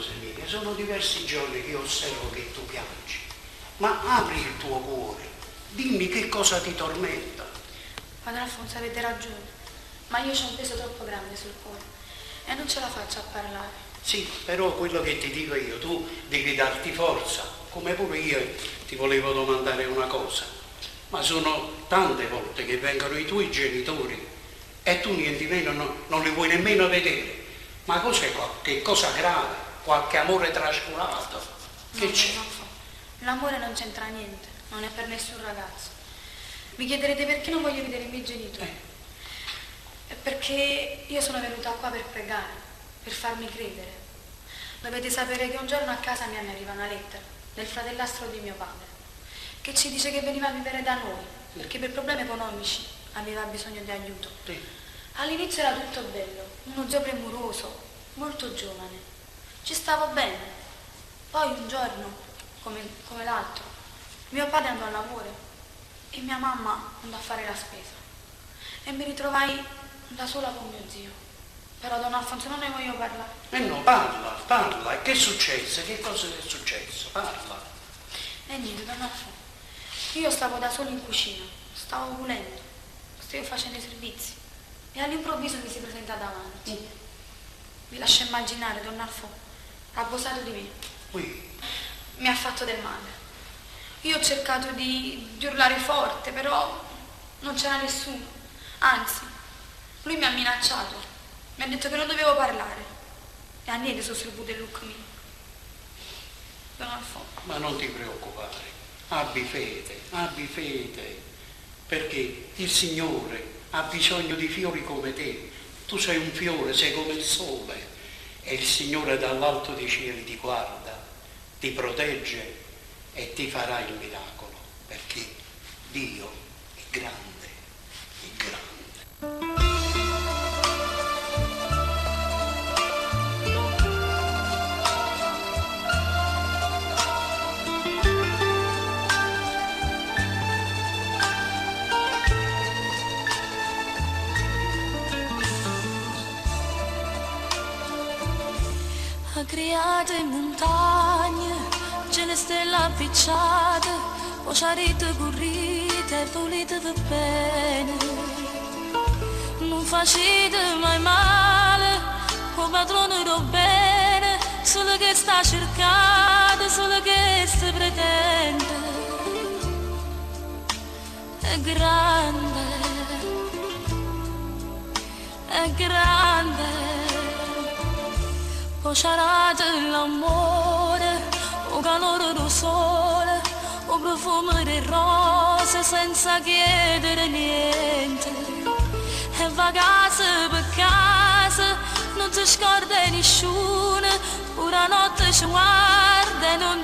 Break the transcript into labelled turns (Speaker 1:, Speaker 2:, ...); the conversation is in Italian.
Speaker 1: cose mie, sono diversi giorni che osservo che tu piangi. Ma apri il tuo cuore, dimmi che cosa ti tormenta.
Speaker 2: Padre Alfonso, avete ragione, ma io ho un peso troppo grande sul cuore e non ce la faccio a parlare.
Speaker 1: Sì, però quello che ti dico io, tu devi darti forza, come pure io ti volevo domandare una cosa. Ma sono tante volte che vengono i tuoi genitori e tu niente meno non li vuoi nemmeno vedere. Ma cos'è qua? Che cosa grave? Qualche amore trascurato? Che c'è?
Speaker 2: L'amore non c'entra niente, non è per nessun ragazzo. Mi chiederete perché non voglio vedere i miei genitori? È perché io sono venuta qua per pregare, per farmi credere. Dovete sapere che un giorno a casa mia mi arriva una lettera del fratellastro di mio padre, che ci dice che veniva a vivere da noi, perché per problemi economici aveva bisogno di aiuto. All'inizio era tutto bello, uno zio premuroso, molto giovane. Ci stavo bene. Poi un giorno, come l'altro, mio padre andò al lavoro e mia mamma andò a fare la spesa. E mi ritrovai da sola con mio zio. Però Don Alfonso non ne voglio parlare.
Speaker 1: No, parla. E che successe? Che cosa è successo? Parla.
Speaker 2: E niente, Don Alfonso. Io stavo da sola in cucina, stavo pulendo, stavo facendo i servizi. E all'improvviso mi si presenta davanti. Vi lascio immaginare, Don Alfonso, abbossato di me. Mi ha fatto del male. Io ho cercato di urlare forte, però non c'era nessuno. Anzi, lui mi ha minacciato. Mi ha detto che non dovevo parlare. E a niente sono servuto il look mio. Don Alfonso.
Speaker 1: Ma non ti preoccupare. Abbi fede. Perché il Signore ha bisogno di fiori come te. Tu sei un fiore, sei come il sole. E il Signore dall'alto dei cieli ti guarda, ti protegge e ti farà il miracolo, perché Dio è grande, è grande.
Speaker 3: Ha creato in montagne, c'è le stelle appicciate, poi c'ha rete corrite e volete per bene. Non facete mai male, o padrone do bene, solo che sta cercando, solo che si pretende. È grande, è grande. Poi c'era l'amore, o calore del sole, o profumo di rose senza chiedere niente. E va casa per casa, non ti scorda nessuno, pure la notte ci guarda e non